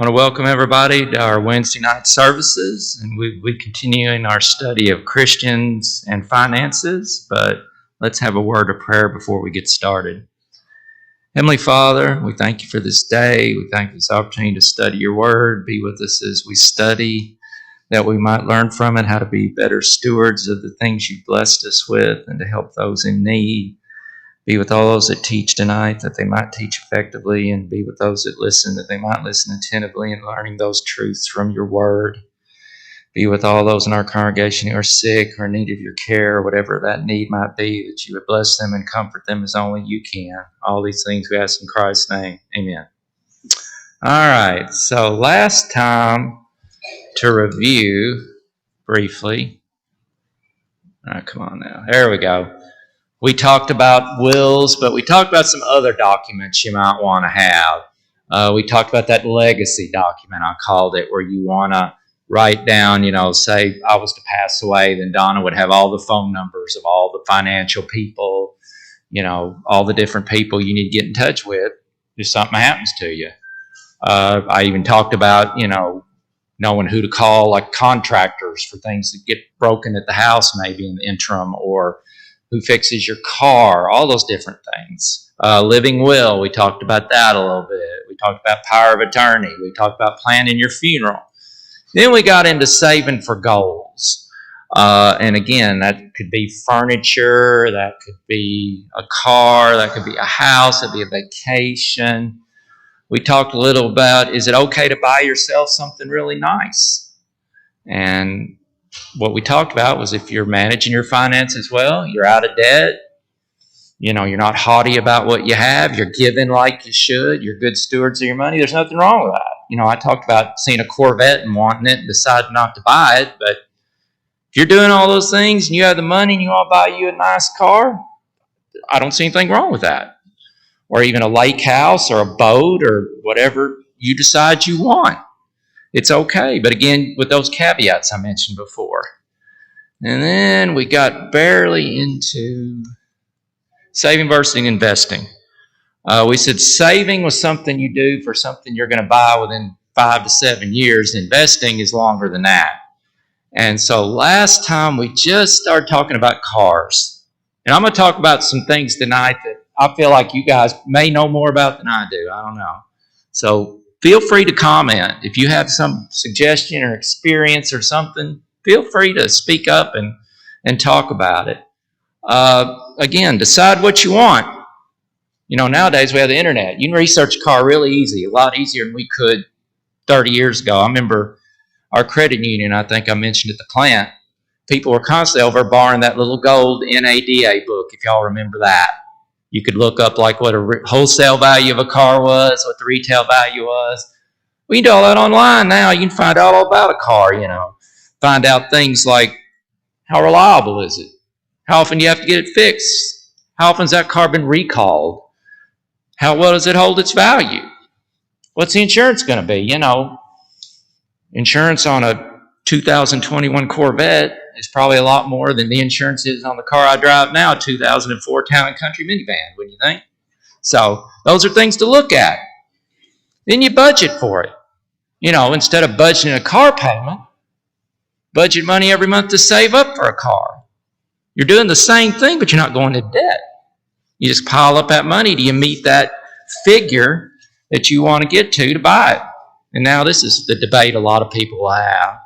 I want to welcome everybody to our Wednesday night services, and we continue in our study of Christians and finances, but let's have a word of prayer before we get started. Heavenly Father, we thank you for this day. We thank you for this opportunity to study your word. Be with us as we study, that we might learn from it how to be better stewards of the things you've blessed us with and to help those in need. Be with all those that teach tonight, that they might teach effectively, and be with those that listen, that they might listen attentively in learning those truths from your word. Be with all those in our congregation who are sick or in need of your care, or whatever that need might be, that you would bless them and comfort them as only you can. All these things we ask in Christ's name. Amen. All right, so last time, to review briefly. All right, come on now. There we go. We talked about wills, but we talked about some other documents you might want to have. We talked about that legacy document, I called it, where you want to write down, say I was to pass away, then Donna would have all the phone numbers of all the financial people, all the different people you need to get in touch with if something happens to you. I even talked about, knowing who to call, like contractors for things that get broken at the house maybe in the interim, or who fixes your car, all those different things. Living will, we talked about that a little bit. We talked about power of attorney. We talked about planning your funeral. Then we got into saving for goals. And again, that could be furniture, that could be a car, that could be a house, that could be a vacation. We talked a little about, is it okay to buy yourself something really nice? And what we talked about was if you're managing your finances well, you're out of debt, you're not haughty about what you have, you're giving like you should, you're good stewards of your money, there's nothing wrong with that. I talked about seeing a Corvette and wanting it and deciding not to buy it, but if you're doing all those things and you have the money and you want to buy you a nice car, I don't see anything wrong with that. Or even a lake house or a boat or whatever you decide you want. It's okay, but again, with those caveats I mentioned before. And then we got barely into saving versus investing. We said saving was something you do for something you're going to buy within 5 to 7 years. Investing is longer than that. And so last time we just started talking about cars. And I'm going to talk about some things tonight that I feel like you guys may know more about than I do. I don't know. So feel free to comment. If you have some suggestion or experience or something, feel free to speak up and talk about it. Again, decide what you want. Nowadays we have the internet. You can research a car really easy, a lot easier than we could 30 years ago. I remember our credit union, I think I mentioned at the plant, people were constantly over borrowing that little gold NADA book, if y'all remember that. You could look up like what a wholesale value of a car was, what the retail value was. We can do all that online now. You can find out all about a car, Find out things like how reliable is it? How often do you have to get it fixed? How often has that car been recalled? How well does it hold its value? What's the insurance going to be? Insurance on a 2021 Corvette is probably a lot more than the insurance is on the car I drive now, a 2004 Town & Country minivan, wouldn't you think? So those are things to look at. Then you budget for it. Instead of budgeting a car payment, budget money every month to save up for a car. You're doing the same thing, but you're not going to debt. You just pile up that money till you meet that figure that you want to get to buy it. And now this is the debate a lot of people will have.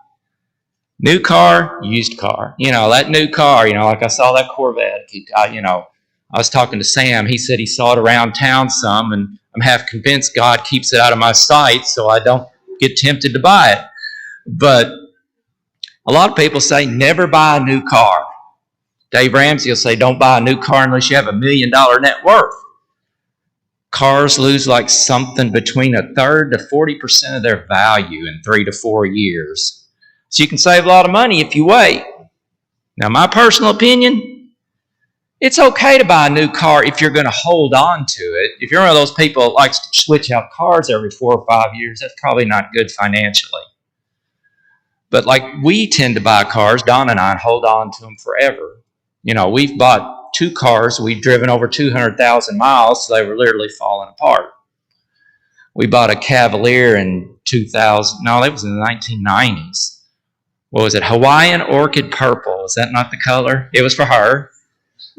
New car, used car. That new car, like I saw that Corvette. I was talking to Sam. He said he saw it around town some, and I'm half convinced God keeps it out of my sight so I don't get tempted to buy it. But a lot of people say never buy a new car. Dave Ramsey will say don't buy a new car unless you have $1 million net worth. Cars lose like something between 1/3 to 40% of their value in 3 to 4 years. So you can save a lot of money if you wait. Now, my personal opinion, it's okay to buy a new car if you're going to hold on to it. If you're one of those people that likes to switch out cars every 4 or 5 years, that's probably not good financially. But like we tend to buy cars, Don and I, and hold on to them forever. We've bought 2 cars. We've driven over 200,000 miles, so they were literally falling apart. We bought a Cavalier in 2000. No, that was in the 1990s. What was it? Hawaiian Orchid Purple. Is that not the color? It was for her.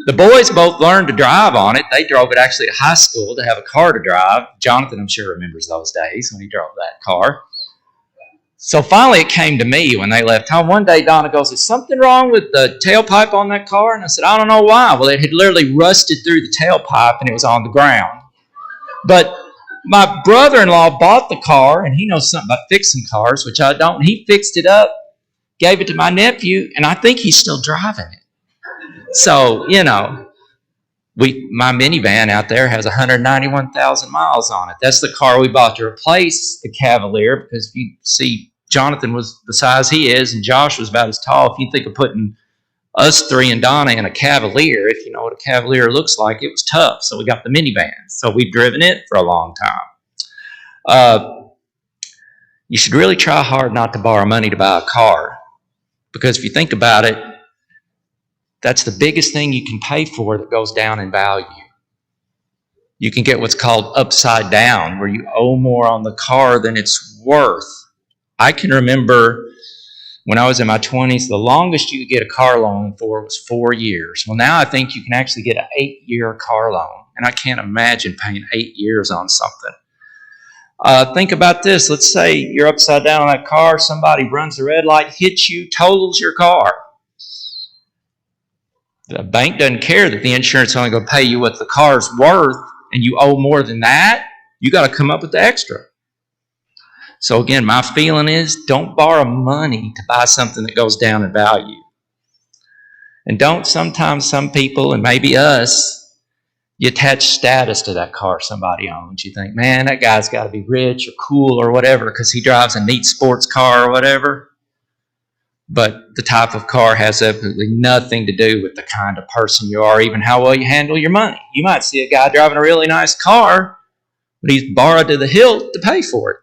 The boys both learned to drive on it. They drove it actually to high school to have a car to drive. Jonathan, I'm sure, remembers those days when he drove that car. So finally it came to me when they left home. One day Donna goes, is something wrong with the tailpipe on that car? And I said, I don't know why. Well, it had literally rusted through the tailpipe and it was on the ground. But my brother-in-law bought the car, and he knows something about fixing cars, which I don't. He fixed it up, gave it to my nephew, and I think he's still driving it. So, my minivan out there has 191,000 miles on it. That's the car we bought to replace the Cavalier, because if you see, Jonathan was the size he is, and Josh was about as tall. If you think of putting us three and Donna in a Cavalier, if you know what a Cavalier looks like, it was tough. So we got the minivan. So we've driven it for a long time. You should really try hard not to borrow money to buy a car, because if you think about it, that's the biggest thing you can pay for that goes down in value. You can get what's called upside down, where you owe more on the car than it's worth. I can remember when I was in my 20s, the longest you could get a car loan for was 4 years. Well, now I think you can actually get an 8-year car loan, and I can't imagine paying 8 years on something. Think about this. Let's say you're upside down on that car, somebody runs a red light, hits you, totals your car. The bank doesn't care that the insurance is only going to pay you what the car's worth, and you owe more than that. You got to come up with the extra. So again, my feeling is don't borrow money to buy something that goes down in value. And don't sometimes some people, and maybe us, you attach status to that car somebody owns. You think, man, that guy's got to be rich or cool or whatever because he drives a neat sports car or whatever. But the type of car has absolutely nothing to do with the kind of person you are, even how well you handle your money. You might see a guy driving a really nice car, but he's borrowed to the hilt to pay for it.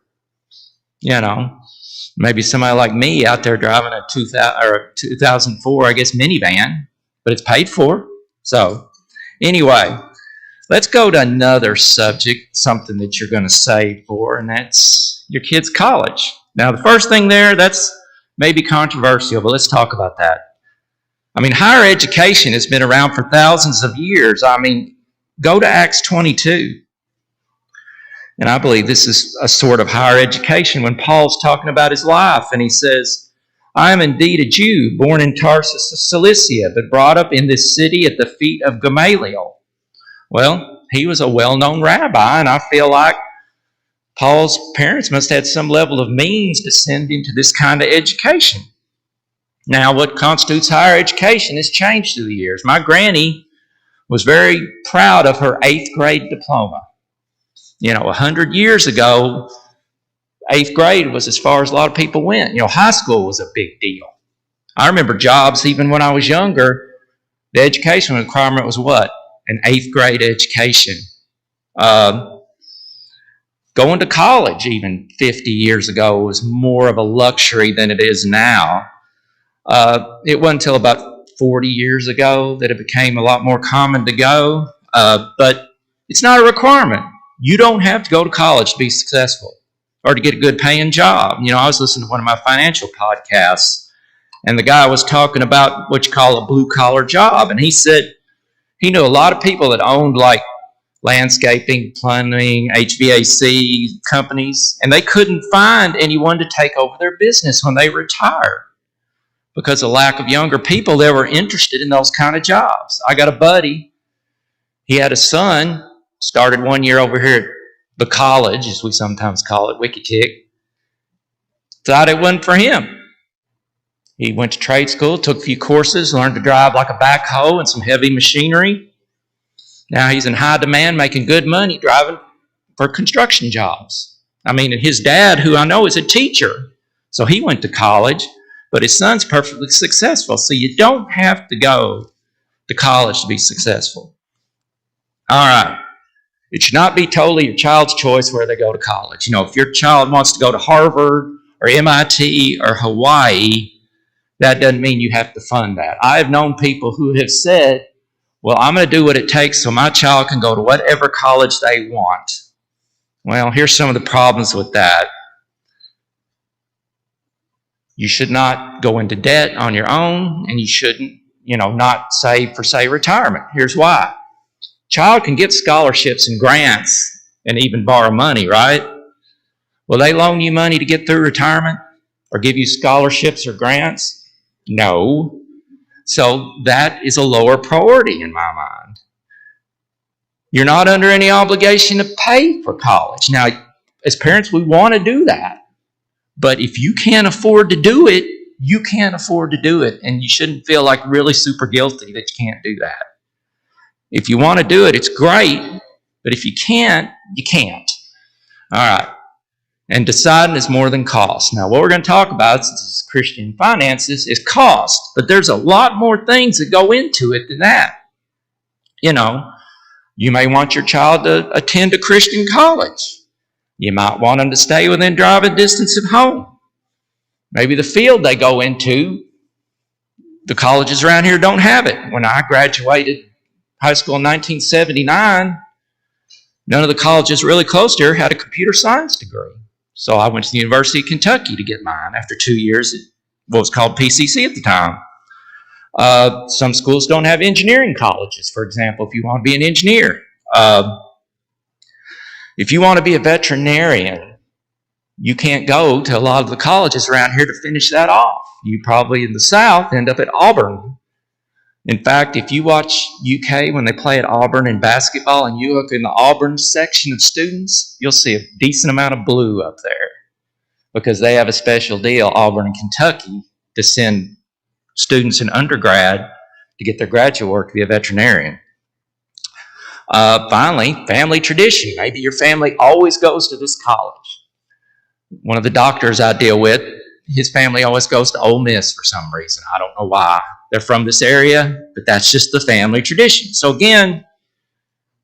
Maybe somebody like me out there driving a 2004, I guess, minivan, but it's paid for. So anyway, let's go to another subject, something that you're going to save for, and that's your kid's college. Now, the first thing there, that's maybe controversial, but let's talk about that. Higher education has been around for thousands of years. Go to Acts 22. And I believe this is a sort of higher education when Paul's talking about his life, and he says, I am indeed a Jew, born in Tarsus of Cilicia, but brought up in this city at the feet of Gamaliel. Well, he was a well-known rabbi, and I feel like Paul's parents must have had some level of means to send him to this kind of education. Now, what constitutes higher education has changed through the years. My granny was very proud of her 8th grade diploma. 100 years ago, 8th grade was as far as a lot of people went. High school was a big deal. I remember jobs, even when I was younger, the education requirement was what? An 8th grade education. Going to college, even 50 years ago, was more of a luxury than it is now. It wasn't until about 40 years ago that it became a lot more common to go. But it's not a requirement. You don't have to go to college to be successful or to get a good paying job. I was listening to one of my financial podcasts, and the guy was talking about what you call a blue-collar job. And he said he knew a lot of people that owned like landscaping, plumbing, HVAC companies, and they couldn't find anyone to take over their business when they retired because of lack of younger people that were interested in those kind of jobs. I got a buddy. He had a son, started 1 year over here at the college, as we sometimes call it, Wikitic. Thought it wasn't for him. He went to trade school, took a few courses, learned to drive like a backhoe and some heavy machinery. Now he's in high demand, making good money, driving for construction jobs. And his dad, who I know is a teacher, so he went to college, but his son's perfectly successful. So you don't have to go to college to be successful. All right. It should not be totally your child's choice where they go to college. If your child wants to go to Harvard or MIT or Hawaii, that doesn't mean you have to fund that. I have known people who have said, well, I'm going to do what it takes so my child can go to whatever college they want. Well, here's some of the problems with that. You should not go into debt on your own, and you shouldn't, not save for, say, retirement. Here's why. Child can get scholarships and grants and even borrow money, right? Will they loan you money to get through retirement or give you scholarships or grants? No. So that is a lower priority in my mind. You're not under any obligation to pay for college. Now, as parents, we want to do that. But if you can't afford to do it, you can't afford to do it. And you shouldn't feel like really super guilty that you can't do that. If you want to do it, it's great. But if you can't, you can't. All right. And deciding is more than cost. Now, what we're going to talk about, since this is Christian finances, is cost. But there's a lot more things that go into it than that. You may want your child to attend a Christian college. You might want them to stay within driving distance of home. Maybe the field they go into, the colleges around here don't have it. When I graduated high school in 1979, none of the colleges really close to here had a computer science degree. So I went to the University of Kentucky to get mine after 2 years at what was called PCC at the time. Some schools don't have engineering colleges, for example, if you want to be an engineer. If you want to be a veterinarian, you can't go to a lot of the colleges around here to finish that off. You probably in the South end up at Auburn. In fact, if you watch UK when they play at Auburn in basketball and you look in the Auburn section of students, you'll see a decent amount of blue up there because they have a special deal, Auburn and Kentucky, to send students in undergrad to get their graduate work to be a veterinarian. Finally, family tradition. Maybe your family always goes to this college. One of the doctors I deal with, his family always goes to Ole Miss for some reason. I don't know why. They're from this area, but that's just the family tradition. So again,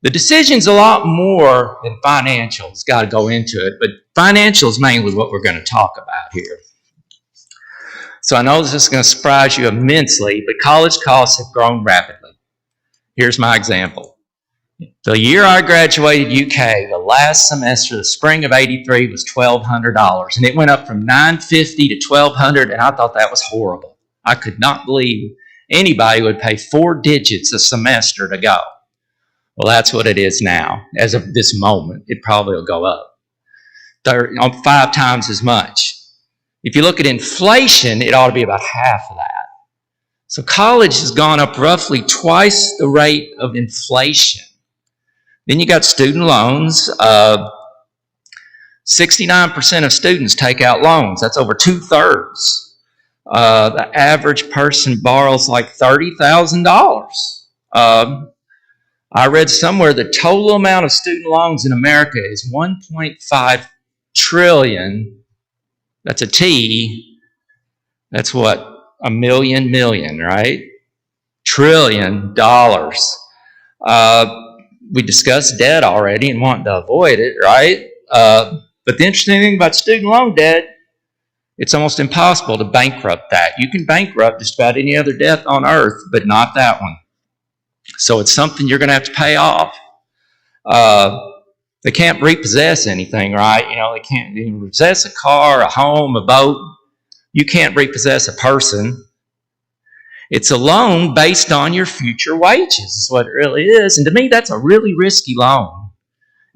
the decision's a lot more than financials. Got to go into it, but financial is mainly what we're going to talk about here. So I know this is going to surprise you immensely, but college costs have grown rapidly. Here's my example. The year I graduated UK, the last semester, the spring of '83, was $1,200, and it went up from $950 to $1,200, and I thought that was horrible. I could not believe anybody would pay 4 digits a semester to go. Well, that's what it is now. As of this moment, it probably will go up 5 times as much. If you look at inflation, it ought to be about half of that. So college has gone up roughly twice the rate of inflation. Then you got student loans. 69% of students take out loans. That's over 2/3. The average person borrows like $30,000. I read somewhere the total amount of student loans in America is $1.5 trillion. That's a T. That's what? A million, right? $1 trillion. We discussed debt already and wanting to avoid it, right? But the interesting thing about student loan debt, it's almost impossible to bankrupt that. You can bankrupt just about any other debt on earth, but not that one. So it's something you're going to have to pay off. They can't repossess anything, right? They can't repossess a car, a home, a boat. You can't repossess a person. It's a loan based on your future wages, is what it really is. And to me, that's a really risky loan.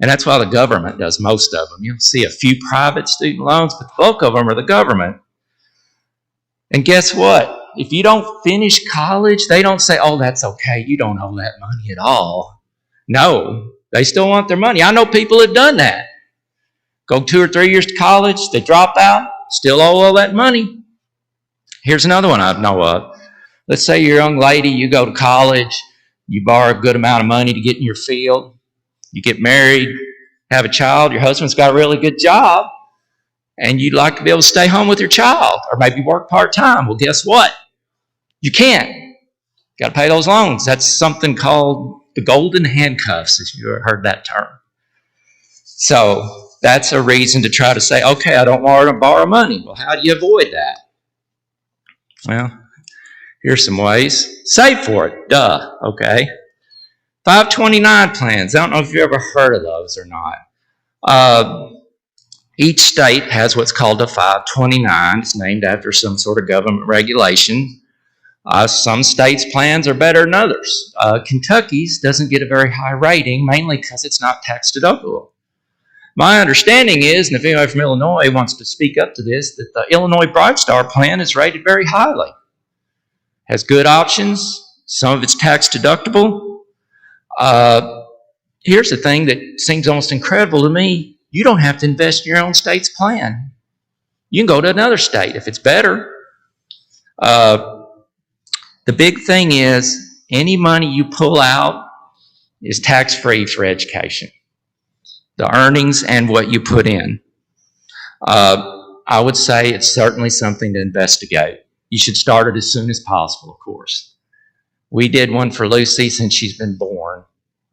And that's why the government does most of them. You'll see a few private student loans, but the bulk of them are the government. And guess what? If you don't finish college, they don't say, oh, that's okay. You don't owe that money at all. No, they still want their money. I know people have done that. Go 2 or 3 years to college, they drop out, still owe all that money. Here's another one I know of. Let's say you're a young lady, you go to college, you borrow a good amount of money to get in your field, you get married, have a child, your husband's got a really good job, and you'd like to be able to stay home with your child or maybe work part-time. Well, guess what? You can't. Got to pay those loans. That's something called the golden handcuffs, if you've ever heard that term. So that's a reason to try to say, okay, I don't want to borrow money. Well, how do you avoid that? Well, here's some ways. Save for it. Duh. Okay. 529 plans. I don't know if you've ever heard of those or not. Each state has what's called a 529. It's named after some sort of government regulation. Some states' plans are better than others. Kentucky's doesn't get a very high rating, mainly because it's not tax deductible. My understanding is, and if anybody from Illinois wants to speak up to this, that the Illinois Bright Star plan is rated very highly. Has good options. Some of it's tax deductible. Here's the thing that seems almost incredible to me. You don't have to invest in your own state's plan. You can go to another state if it's better. The big thing is any money you pull out is tax-free for education. The earnings and what you put in. I would say it's certainly something to investigate. You should start it as soon as possible, of course. We did one for Lucy since she's been born.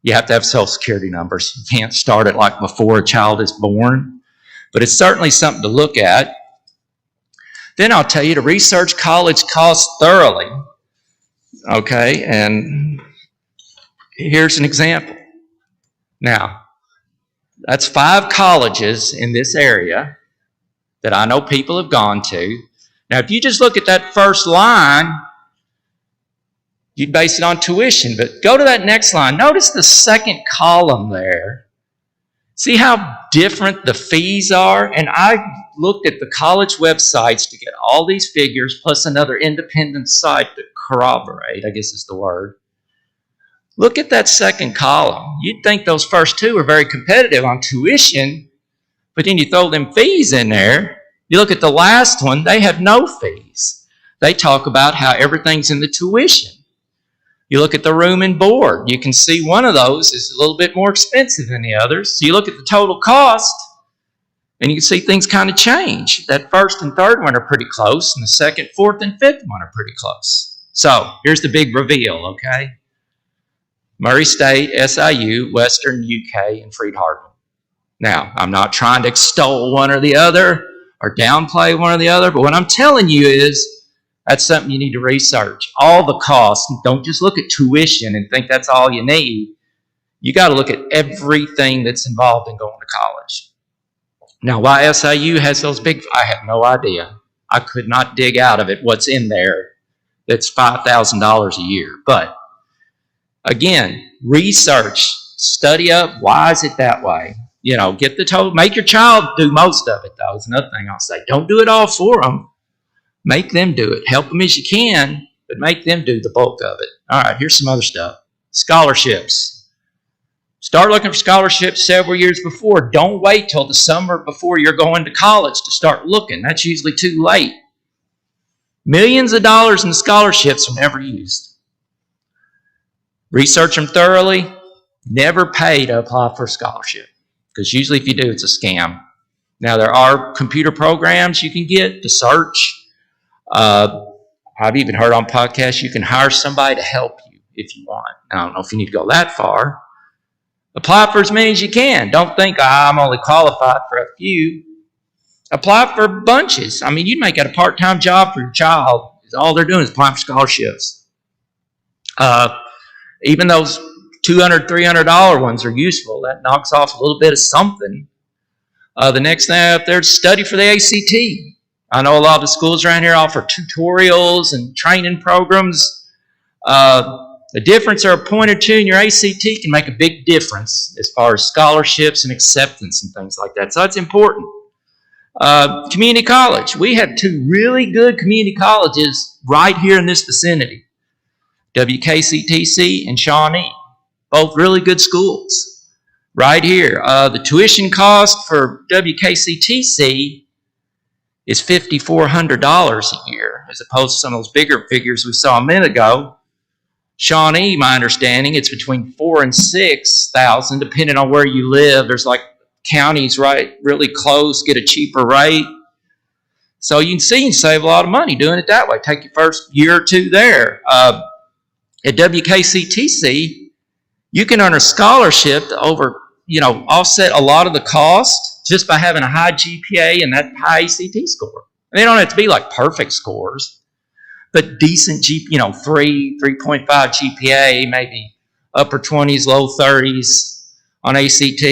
You have to have Social Security numbers. You can't start it like before a child is born. But it's certainly something to look at. Then I'll tell you to research college costs thoroughly. Okay, and here's an example. Now, that's 5 colleges in this area that I know people have gone to. Now, if you just look at that first line, you'd base it on tuition. But go to that next line. Notice the second column there. See how different the fees are? And I looked at the college websites to get all these figures, plus another independent site to corroborate, I guess is the word. Look at that second column. You'd think those first 2 are very competitive on tuition, but then you throw them fees in there. You look at the last one, they have no fees. They talk about how everything's in the tuition. You look at the room and board. You can see one of those is a little bit more expensive than the others. So you look at the total cost, and you can see things kind of change. That first and third one are pretty close, and the second, fourth, and fifth one are pretty close. So here's the big reveal, okay? Murray State, SIU, Western, UK, and Freed-Hardeman. Now, I'm not trying to extol one or the other or downplay one or the other, but what I'm telling you is that's something you need to research. All the costs. Don't just look at tuition and think that's all you need. You got to look at everything that's involved in going to college. Now, why SIU has those big, I have no idea. I could not dig out of it what's in there that's $5,000 a year. But again, research, study up. Why is it that way? You know, get the total. Make your child do most of it, though, is another thing I'll say. Don't do it all for them. Make them do it. Help them as you can, but make them do the bulk of it. All right, here's some other stuff. Scholarships. Start looking for scholarships several years before. Don't wait till the summer before you're going to college to start looking. That's usually too late. Millions of dollars in scholarships are never used. Research them thoroughly. Never pay to apply for a scholarship, because usually if you do, it's a scam. Now, there are computer programs you can get to search. I've even heard on podcasts you can hire somebody to help you if you want. I don't know if you need to go that far. Apply for as many as you can. Don't think, I'm only qualified for a few. Apply for bunches. I mean, you'd make it a part-time job for your child. All they're doing is applying for scholarships. Even those $200, $300 ones are useful. That knocks off a little bit of something. The next thing up there is study for the ACT. I know a lot of the schools around here offer tutorials and training programs. The difference or a point or two in your ACT can make a big difference as far as scholarships and acceptance and things like that. So that's important. Community college. We have 2 really good community colleges right here in this vicinity. WKCTC and Shawnee. Both really good schools. Right here. The tuition cost for WKCTC is $5,400 a year, as opposed to some of those bigger figures we saw a minute ago. Shawnee, my understanding, it's between $4,000 and $6,000, depending on where you live. There's like counties right really close, get a cheaper rate. So you can see you can save a lot of money doing it that way. Take your first year or 2 there. At WKCTC, you can earn a scholarship to offset a lot of the cost just by having a high GPA and that high ACT score. And they don't have to be like perfect scores, but decent 3.5 GPA, maybe upper 20s, low 30s on ACT.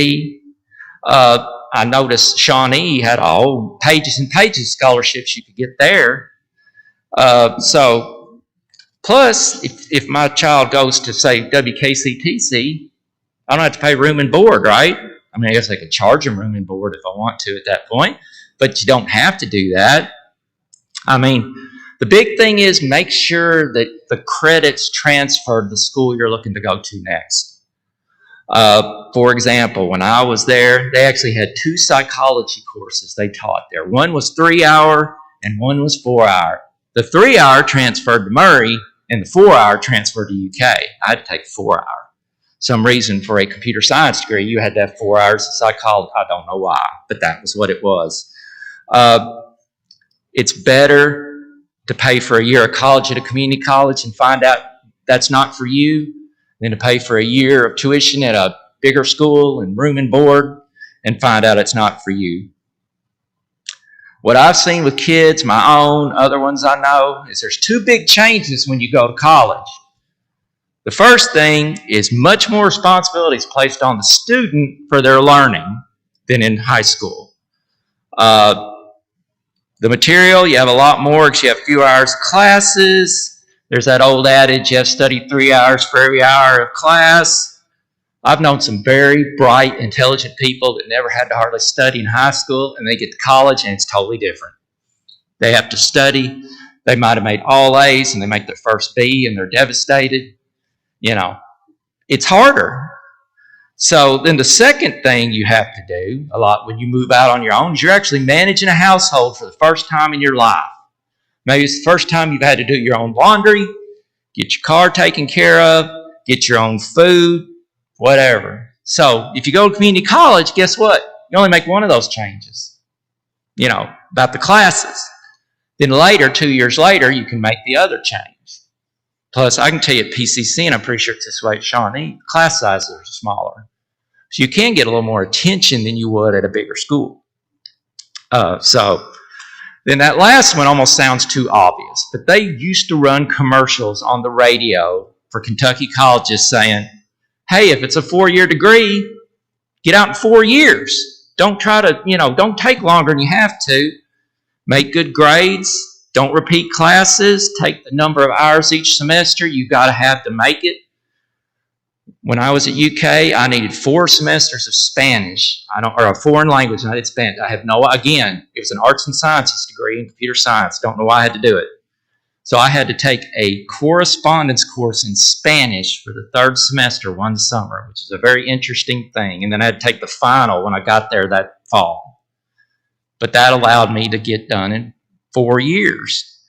I noticed Shawnee had all pages and pages of scholarships you could get there. So, plus, if my child goes to, say, WKCTC, I don't have to pay room and board, right? I mean, I guess I could charge them room and board if I want to at that point, but you don't have to do that. I mean, the big thing is make sure that the credits transfer to the school you're looking to go to next. For example, when I was there, they actually had 2 psychology courses they taught there. One was 3-hour and one was 4-hour. The 3-hour transferred to Murray and the 4-hour transferred to UK. I had to take 4-hour. Some reason for a computer science degree, you had to have 4 hours of psychology. I don't know why, but that was what it was. It's better to pay for a year of college at a community college and find out that's not for you than to pay for a year of tuition at a bigger school and room and board and find out it's not for you. What I've seen with kids, my own, other ones I know, is there's 2 big changes when you go to college. The first thing is much more responsibilities placed on the student for their learning than in high school. The material, you have a lot more because you have fewer hours of classes. There's that old adage, you have to study 3 hours for every hour of class. I've known some very bright, intelligent people that never had to hardly study in high school, and they get to college and it's totally different. They have to study. They might have made all A's and they make their first B and they're devastated. You know, it's harder. So then the second thing you have to do a lot when you move out on your own is you're actually managing a household for the first time in your life. Maybe it's the first time you've had to do your own laundry, get your car taken care of, get your own food, whatever. So if you go to community college, guess what? You only make one of those changes, about the classes. Then later, 2 years later, you can make the other change. Plus, I can tell you at PCC, and I'm pretty sure it's this way at Shawnee, class sizes are smaller. So you can get a little more attention than you would at a bigger school. So then that last one almost sounds too obvious, but they used to run commercials on the radio for Kentucky colleges saying, hey, if it's a 4-year degree, get out in 4 years. Don't try to, don't take longer than you have to. Make good grades. Don't repeat classes. Take the number of hours each semester you got to have to make it. When I was at UK, I needed 4 semesters of Spanish, or a foreign language, and I did Spanish. Again, it was an arts and sciences degree in computer science. Don't know why I had to do it. So I had to take a correspondence course in Spanish for the 3rd semester one summer, which is a very interesting thing. And then I had to take the final when I got there that fall. But that allowed me to get done in 4 years.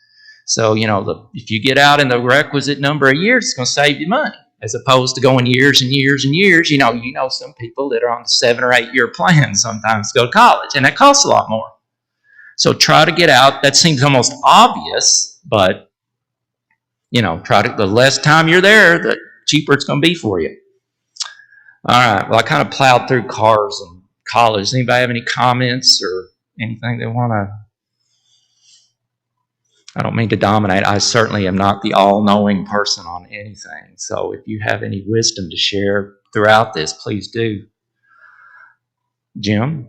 So, if you get out in the requisite number of years, it's going to save you money, as opposed to going years and years and years. Some people that are on the 7 or 8 year plan sometimes go to college, and that costs a lot more. So try to get out. That seems almost obvious, but, the less time you're there, the cheaper it's going to be for you. All right, well, I kind of plowed through cars and college. Does anybody have any comments or anything they want to? I don't mean to dominate. I certainly am not the all-knowing person on anything. So if you have any wisdom to share throughout this, please do. Jim?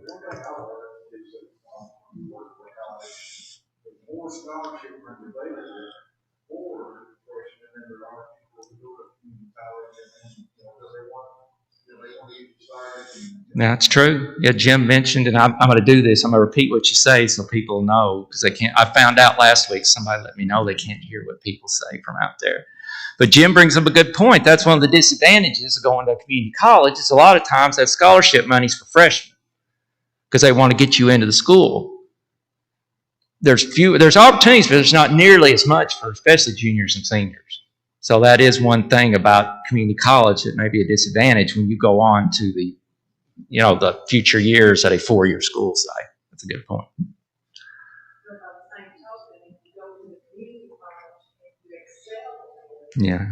That's true. Yeah, Jim mentioned, and I'm going to do this. I'm going to repeat what you say so people know, because they can't. I found out last week, somebody let me know they can't hear what people say from out there. But Jim brings up a good point. That's one of the disadvantages of going to a community college. Is a lot of times that scholarship money's for freshmen because they want to get you into the school. There's opportunities, but there's not nearly as much for especially juniors and seniors. So that is one thing about community college that may be a disadvantage when you go on to the future years at a 4-year school site. That's a good point. Yeah.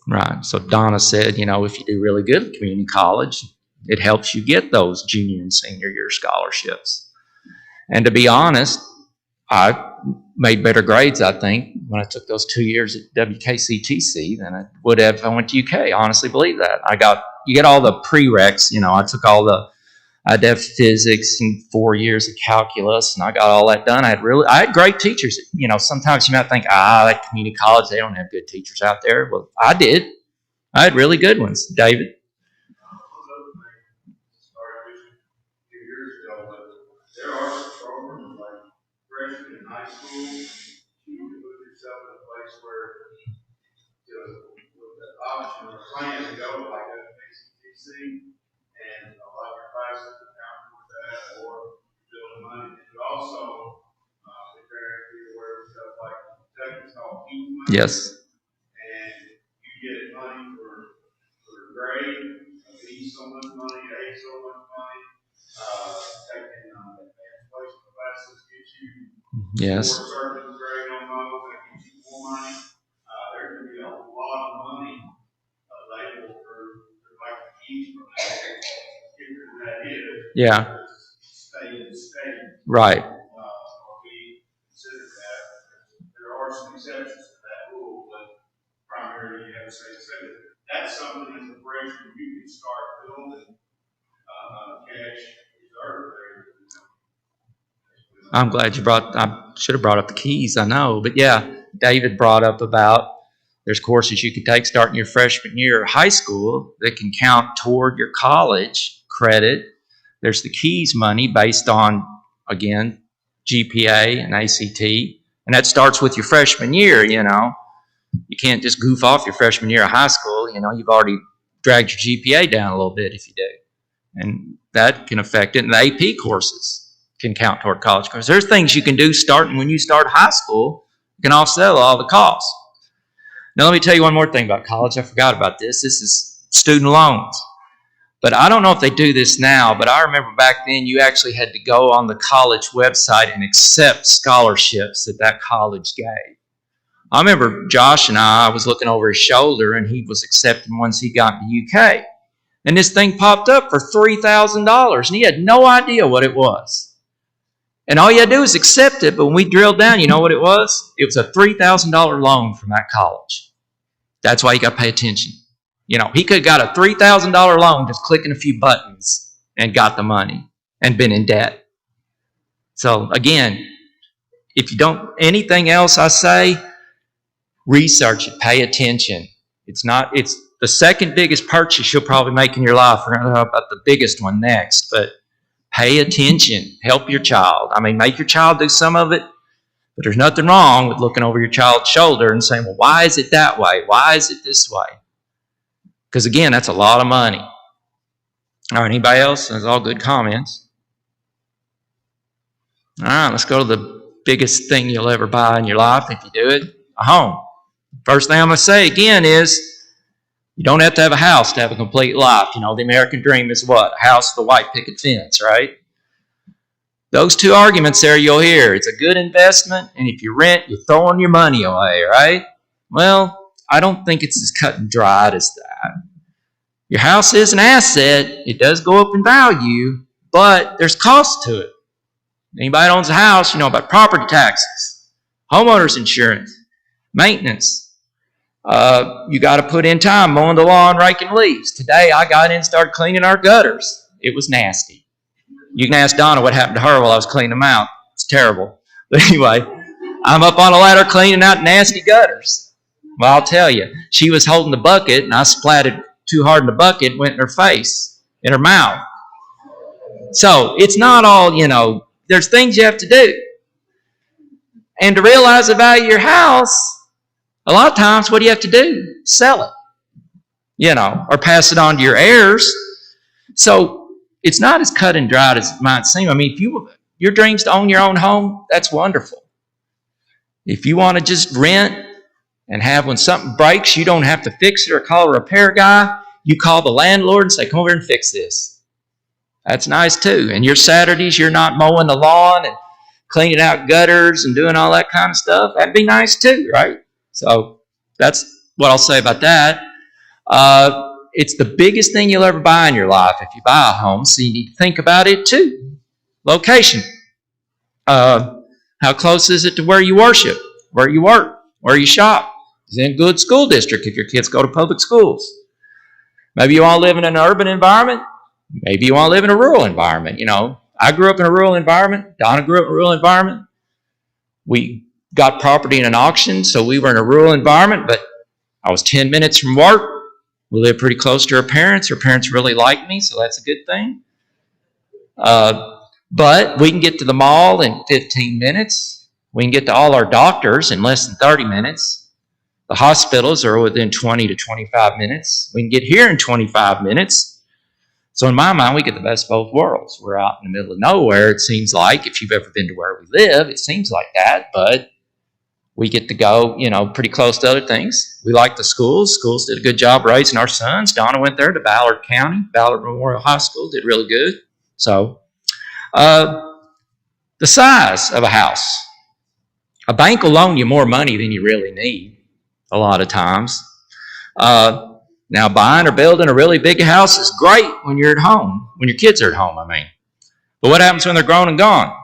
Right. So Donna said, if you do really good at community college, it helps you get those junior and senior year scholarships. And to be honest, I made better grades, I think, when I took those 2 years at WKCTC than I would have if I went to UK. I honestly believe that. You get all the prereqs, I had to have physics and 4 years of calculus, and I got all that done. I had great teachers. Sometimes you might think, that community college, they don't have good teachers out there. Well, I did. I had really good ones. David? There are some programs like freshman in high school. You can put yourself in a place where, with the option or plan to go like WKCTC, and a lot of your classes account for that, or building money. And you also be aware of stuff like Texas called Key Money. Yes. And you get money for grade, B so much money, A so much money. Taking advanced placement classes gets you yes. more certain grade on those, that gives you more money. There can be a lot of money available for like the keys from that. That is. Yeah. Stay in the state. Right. We consider that. There are some exceptions to that rule, but primarily you have to stay in the state. That's something as a freshman you can start building cash reserve there. I'm glad I should have brought up the keys, I know. But yeah, David brought up about there's courses you could take starting your freshman year of high school that can count toward your college credit. There's the keys money based on, again, GPA and ACT. And that starts with your freshman year, You can't just goof off your freshman year of high school. You've already dragged your GPA down a little bit if you do. And that can affect it. And the AP courses can count toward college courses. There's things you can do starting when you start high school. You can offset all the costs. Now, let me tell you one more thing about college. I forgot about this. This is student loans. But I don't know if they do this now, but I remember back then you actually had to go on the college website and accept scholarships that college gave. I remember Josh and I was looking over his shoulder, and he was accepting ones he got in the UK. And this thing popped up for $3,000, and he had no idea what it was. And all you had to do was accept it, but when we drilled down, you know what it was? It was a $3,000 loan from that college. That's why you got to pay attention. He could have got a $3,000 loan just clicking a few buttons and got the money and been in debt. So again, if you don't, anything else I say, research it, pay attention. It's the second biggest purchase you'll probably make in your life. We're going to talk about the biggest one next, but pay attention. Help your child. Make your child do some of it, but there's nothing wrong with looking over your child's shoulder and saying, well, why is it that way? Why is it this way? Because again, that's a lot of money. All right, anybody else? That's all good comments. All right, let's go to the biggest thing you'll ever buy in your life if you do it, a home. First thing I'm going to say again is you don't have to have a house to have a complete life. The American dream is what? A house with a white picket fence, right? Those two arguments there you'll hear. It's a good investment, and if you rent, you're throwing your money away, right? Well, I don't think it's as cut and dried as that. Your house is an asset. It does go up in value, but there's cost to it. Anybody that owns a house, you know about property taxes, homeowners insurance, maintenance. You got to put in time mowing the lawn, raking leaves. Today I got in and started cleaning our gutters. It was nasty. You can ask Donna what happened to her while I was cleaning them out. It's terrible. But anyway, I'm up on a ladder cleaning out nasty gutters. Well, I'll tell you, she was holding the bucket, and I splatted too hard in the bucket, went in her face, in her mouth. So it's not all, there's things you have to do. And to realize the value of your house, a lot of times, what do you have to do? Sell it, or pass it on to your heirs. So it's not as cut and dried as it might seem. If your dream's to own your own home, that's wonderful. If you want to just rent and have when something breaks, you don't have to fix it or call a repair guy. You call the landlord and say, come over and fix this. That's nice too. And your Saturdays, you're not mowing the lawn and cleaning out gutters and doing all that kind of stuff. That'd be nice too, right? So that's what I'll say about that. It's the biggest thing you'll ever buy in your life if you buy a home, so you need to think about it too. Location. How close is it to where you worship, where you work, where you shop? Is it in a good school district if your kids go to public schools? Maybe you want to live in an urban environment. Maybe you want to live in a rural environment. I grew up in a rural environment. Donna grew up in a rural environment. We got property in an auction, so we were in a rural environment, but I was 10 minutes from work. We lived pretty close to our parents. Her parents really liked me, so that's a good thing. But we can get to the mall in 15 minutes. We can get to all our doctors in less than 30 minutes. The hospitals are within 20 to 25 minutes. We can get here in 25 minutes. So in my mind, we get the best of both worlds. We're out in the middle of nowhere, it seems like. If you've ever been to where we live, it seems like that. But we get to go, pretty close to other things. We like the schools. Schools did a good job raising our sons. Donna went there to Ballard County. Ballard Memorial High School did really good. So the size of a house. A bank will loan you more money than you really need a lot of times. Now, buying or building a really big house is great when you're at home, when your kids are at home, But what happens when they're grown and gone?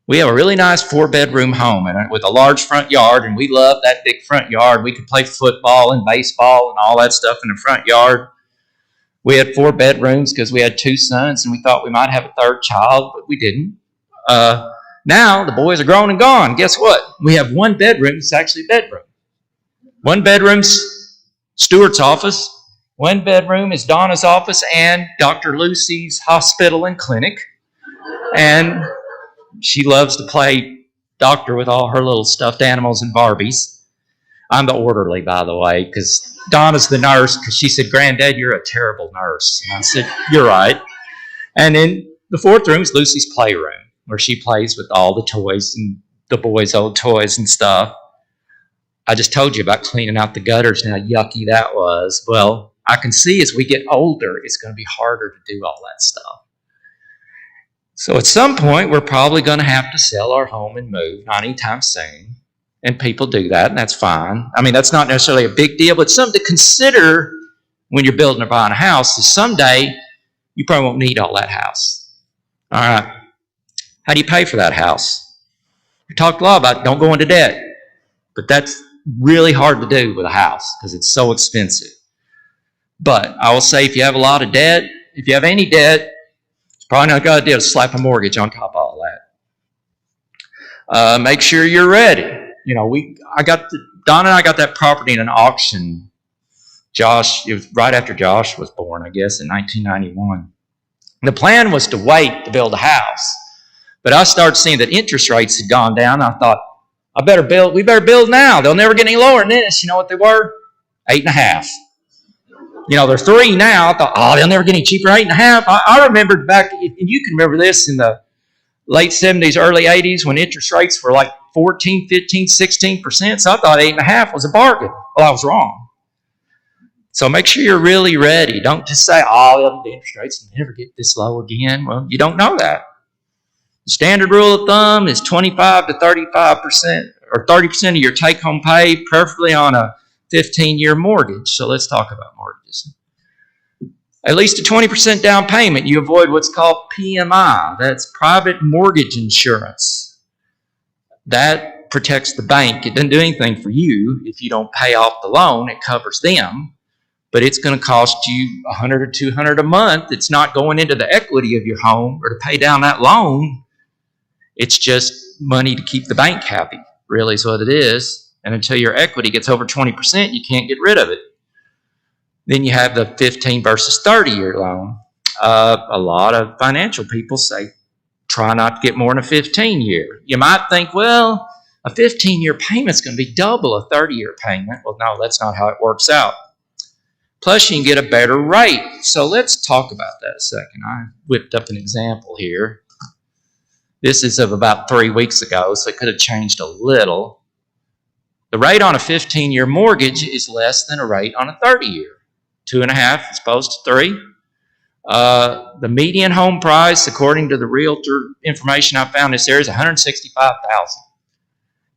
We have a really nice 4-bedroom home with a large front yard, and we love that big front yard. We could play football and baseball and all that stuff in the front yard. We had 4 bedrooms because we had 2 sons, and we thought we might have a third child, but we didn't. Now the boys are grown and gone. Guess what? We have 1 bedroom. It's actually a bedroom. 1 bedroom's Stuart's office. 1 bedroom is Donna's office and Dr. Lucy's hospital and clinic. And she loves to play doctor with all her little stuffed animals and Barbies. I'm the orderly, by the way, because Donna's the nurse, because she said, "Granddad, you're a terrible nurse." And I said, "You're right." And then the 4th room is Lucy's playroom, where she plays with all the toys and the boys' old toys and stuff. I just told you about cleaning out the gutters and how yucky that was. Well, I can see as we get older, it's going to be harder to do all that stuff. So at some point, we're probably going to have to sell our home and move, not anytime soon. And people do that, and that's fine. That's not necessarily a big deal, but something to consider when you're building or buying a house is someday you probably won't need all that house. All right. How do you pay for that house? We talked a lot about don't go into debt, but that's really hard to do with a house because it's so expensive. But I will say if you have a lot of debt, if you have any debt, it's probably not a good idea to slap a mortgage on top of all that. Make sure you're ready. Don and I got that property in an auction. It was right after Josh was born, I guess, in 1991. The plan was to wait to build a house. But I started seeing that interest rates had gone down. I thought, we better build now. They'll never get any lower than this. You know what they were? 8.5. They're 3 now. I thought, they'll never get any cheaper, 8.5. I remembered back, and you can remember this in the late 70s, early 80s, when interest rates were like 14, 15, 16%. So I thought 8.5 was a bargain. Well, I was wrong. So make sure you're really ready. Don't just say, the interest rates will never get this low again. Well, you don't know that. The standard rule of thumb is 25 to 35%, or 30% of your take-home pay, preferably on a 15-year mortgage. So let's talk about mortgages. At least a 20% down payment, you avoid what's called PMI. That's private mortgage insurance. That protects the bank. It doesn't do anything for you if you don't pay off the loan. It covers them. But it's going to cost you $100 or $200 a month. It's not going into the equity of your home or to pay down that loan. It's just money to keep the bank happy, really is what it is. And until your equity gets over 20%, you can't get rid of it. Then you have the 15 versus 30-year loan. A lot of financial people say, try not to get more than a 15-year. You might think, well, a 15-year payment's going to be double a 30-year payment. Well, no, that's not how it works out. Plus, you can get a better rate. So let's talk about that a second. I whipped up an example here. This is of about 3 weeks ago, so it could have changed a little. The rate on a 15-year mortgage is less than a rate on a 30-year. 2.5 as opposed to 3. The median home price, according to the realtor information I found this area, is $165,000.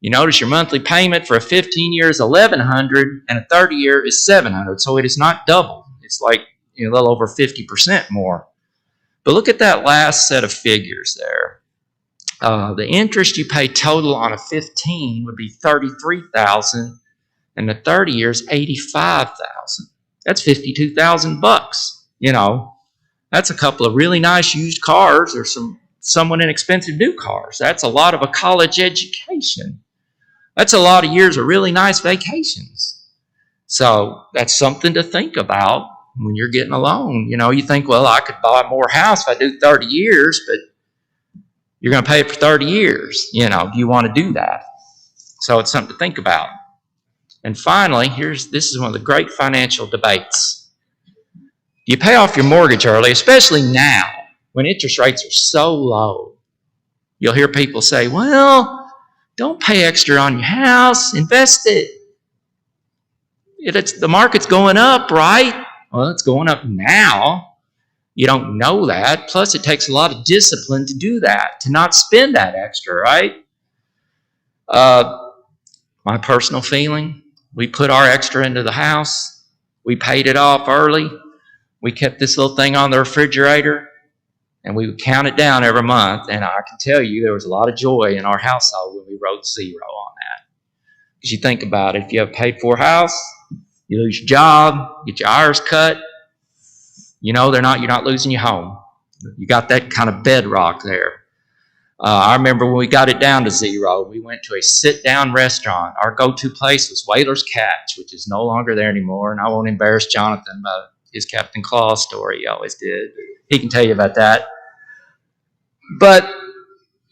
You notice your monthly payment for a 15-year is $1,100 and a 30-year is $700. So it is not double. It's like a little over 50% more. But look at that last set of figures there. The interest you pay total on a 15 would be $33,000, and the 30 years $85,000. That's $52,000. That's a couple of really nice used cars or somewhat inexpensive new cars. That's a lot of a college education. That's a lot of years of really nice vacations. So that's something to think about when you're getting a loan. You think, well, I could buy more house if I do 30 years, but you're going to pay it for 30 years. Do you want to do that? So it's something to think about. And finally, this is one of the great financial debates. Do you pay off your mortgage early, especially now when interest rates are so low? You'll hear people say, well, don't pay extra on your house, invest it. The market's going up, right? Well, it's going up now. You don't know that. Plus, it takes a lot of discipline to do that, to not spend that extra, right? My personal feeling, we put our extra into the house. We paid it off early. We kept this little thing on the refrigerator, and we would count it down every month. And I can tell you there was a lot of joy in our household when we wrote 0 on that. Because you think about it, if you have a paid-for house, you lose your job, get your hours cut, you're not losing your home. You got that kind of bedrock there. I remember when we got it down to 0, we went to a sit-down restaurant. Our go-to place was Whaler's Catch, which is no longer there anymore, and I won't embarrass Jonathan about his Captain Claus story. He always did. He can tell you about that. But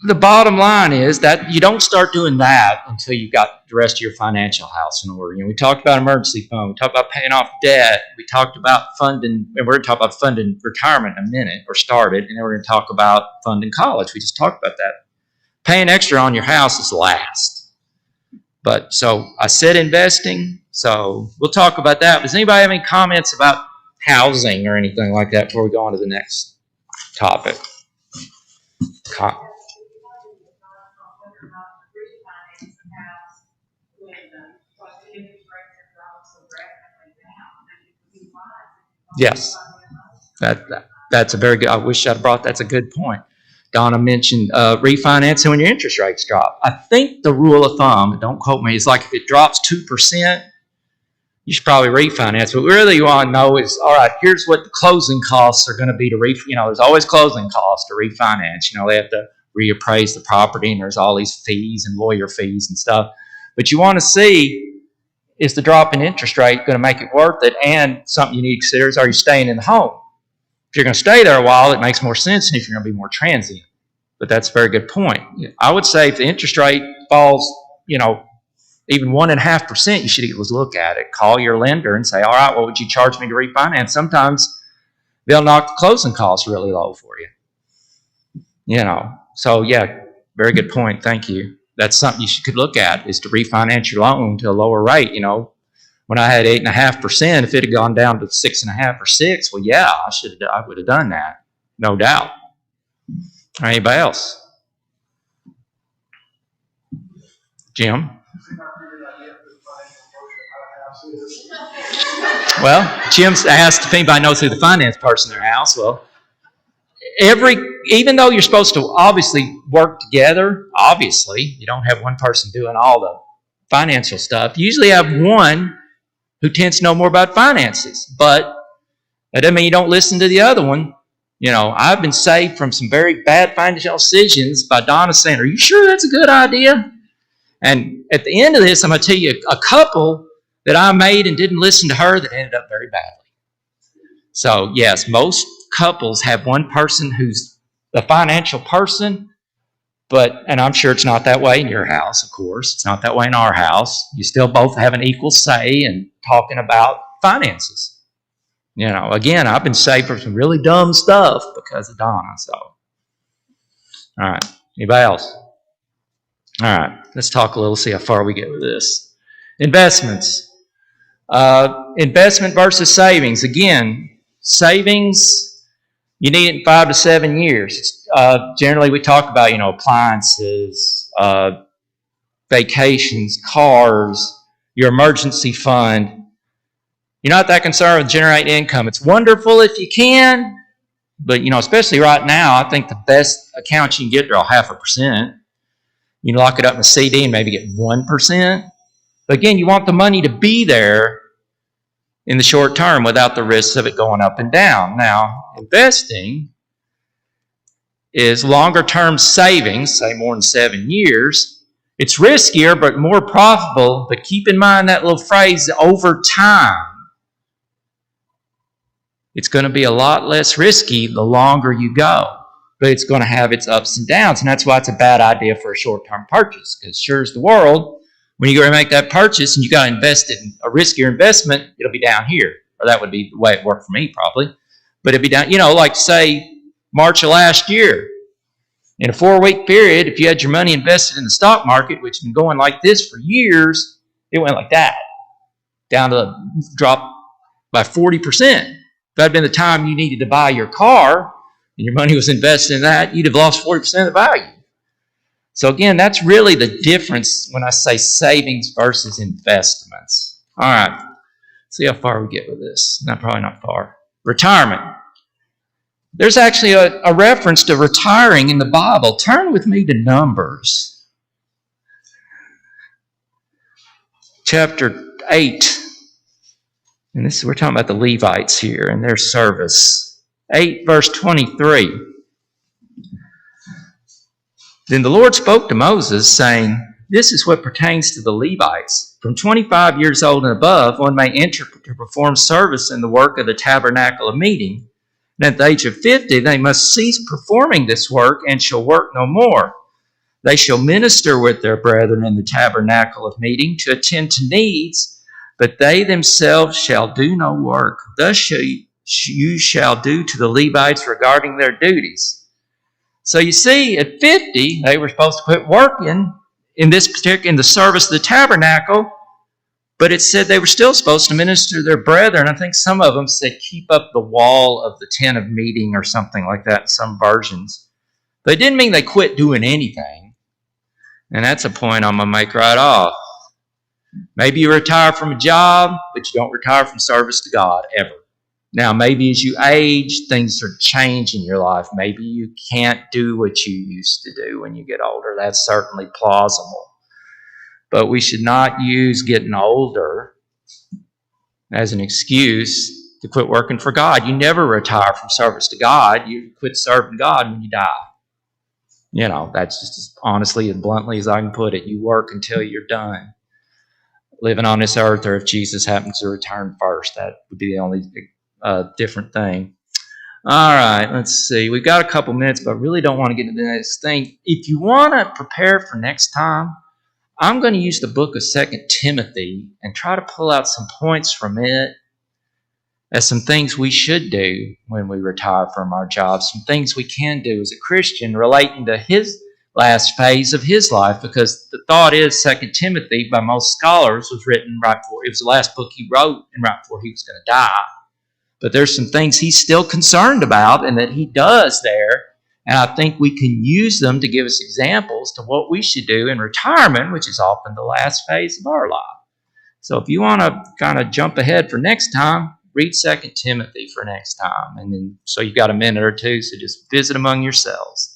the bottom line is that you don't start doing that until you've got the rest of your financial house in order. We talked about emergency fund. We talked about paying off debt. We talked about funding, and we're going to talk about funding retirement in a minute, or started, and then we're going to talk about funding college. We just talked about that. Paying extra on your house is last. But so I said investing, so we'll talk about that. Does anybody have any comments about housing or anything like that before we go on to the next topic? Yes, that's a very good. I wish I'd brought. That's a good point. Donna mentioned refinancing when your interest rates drop. I think the rule of thumb, don't quote me, is like if it drops 2%, you should probably refinance. But really you want to know is, all right, here's what the closing costs are going to be to there's always closing costs to refinance. They have to reappraise the property, and there's all these fees and lawyer fees and stuff. But you want to see, is the drop in interest rate going to make it worth it? And something you need to consider is, are you staying in the home? If you're going to stay there a while, it makes more sense than if you're going to be more transient. But that's a very good point. I would say if the interest rate falls, even 1.5%, you should look at it. Call your lender and say, all right, what would you charge me to refinance? Sometimes they'll knock the closing costs really low for you. So yeah, very good point. Thank you. That's something you could look at, is to refinance your loan to a lower rate. When I had 8.5%, if it had gone down to 6.5 or 6, well, yeah, I would have done that, no doubt. Anybody else? Jim? Well, Jim's asked if anybody knows who the finance person in their house. Well, even though you're supposed to obviously work together, you don't have one person doing all the financial stuff. You usually have one who tends to know more about finances, but that doesn't mean you don't listen to the other one. I've been saved from some very bad financial decisions by Donna saying, are you sure that's a good idea? And at the end of this, I'm going to tell you a couple that I made and didn't listen to her that ended up very badly. So yes, most couples have one person who's the financial person, and I'm sure it's not that way in your house, of course. It's not that way in our house. You still both have an equal say in talking about finances. Again, I've been saved from some really dumb stuff because of Donna. So, all right. Anybody else? All right. Let's talk a little, see how far we get with this. Investments. Investment versus savings. Again, savings, you need it in 5 to 7 years. Generally, we talk about, appliances, vacations, cars, your emergency fund. You're not that concerned with generating income. It's wonderful if you can, But, especially right now, I think the best accounts you can get are 0.5%. You can lock it up in a CD and maybe get 1%. But again, you want the money to be there in the short term without the risks of it going up and down. Now, investing is longer term savings, say more than 7 years. It's riskier but more profitable, but keep in mind that little phrase, over time. It's going to be a lot less risky the longer you go, but it's going to have its ups and downs, and that's why it's a bad idea for a short-term purchase, because sure as the world, when you go to make that purchase and you got to invest in a riskier investment, it'll be down here, or that would be the way it worked for me probably, but it'd be down, like say March of last year. In a 4-week period, if you had your money invested in the stock market, which has been going like this for years, it went like that, down to drop by 40%. If that had been the time you needed to buy your car and your money was invested in that, you'd have lost 40% of the value. So again, that's really the difference when I say savings versus investments. All right, see how far we get with this. No, probably not far. Retirement. There's actually a reference to retiring in the Bible. Turn with me to Numbers. Chapter 8. And we're talking about the Levites here and their service. 8 verse 23. Then the Lord spoke to Moses, saying, "This is what pertains to the Levites. From 25 years old and above, one may enter to perform service in the work of the tabernacle of meeting. And at the age of 50, they must cease performing this work and shall work no more. They shall minister with their brethren in the tabernacle of meeting to attend to needs, but they themselves shall do no work. Thus you shall do to the Levites regarding their duties." So you see, at 50, they were supposed to quit working in the service of the tabernacle, but it said they were still supposed to minister to their brethren. I think some of them said keep up the wall of the tent of meeting or something like that in some versions. But it didn't mean they quit doing anything. And that's a point I'm going to make right off. Maybe you retire from a job, but you don't retire from service to God ever. Now, maybe as you age, things are changing in your life. Maybe you can't do what you used to do when you get older. That's certainly plausible. But we should not use getting older as an excuse to quit working for God. You never retire from service to God. You quit serving God when you die. That's just as honestly and bluntly as I can put it. You work until you're done living on this earth, or if Jesus happens to return first. That would be the only different thing. All right, let's see. We've got a couple minutes, but I really don't want to get into the next thing. If you want to prepare for next time, I'm going to use the book of 2 Timothy and try to pull out some points from it as some things we should do when we retire from our jobs, some things we can do as a Christian relating to his last phase of his life, because the thought is 2 Timothy, by most scholars, was written right before, it was the last book he wrote and right before he was going to die. But there's some things he's still concerned about and that he does there. And I think we can use them to give us examples to what we should do in retirement, which is often the last phase of our life. So if you want to kind of jump ahead for next time, read 2 Timothy for next time. And then so you've got a minute or two, so just visit among yourselves.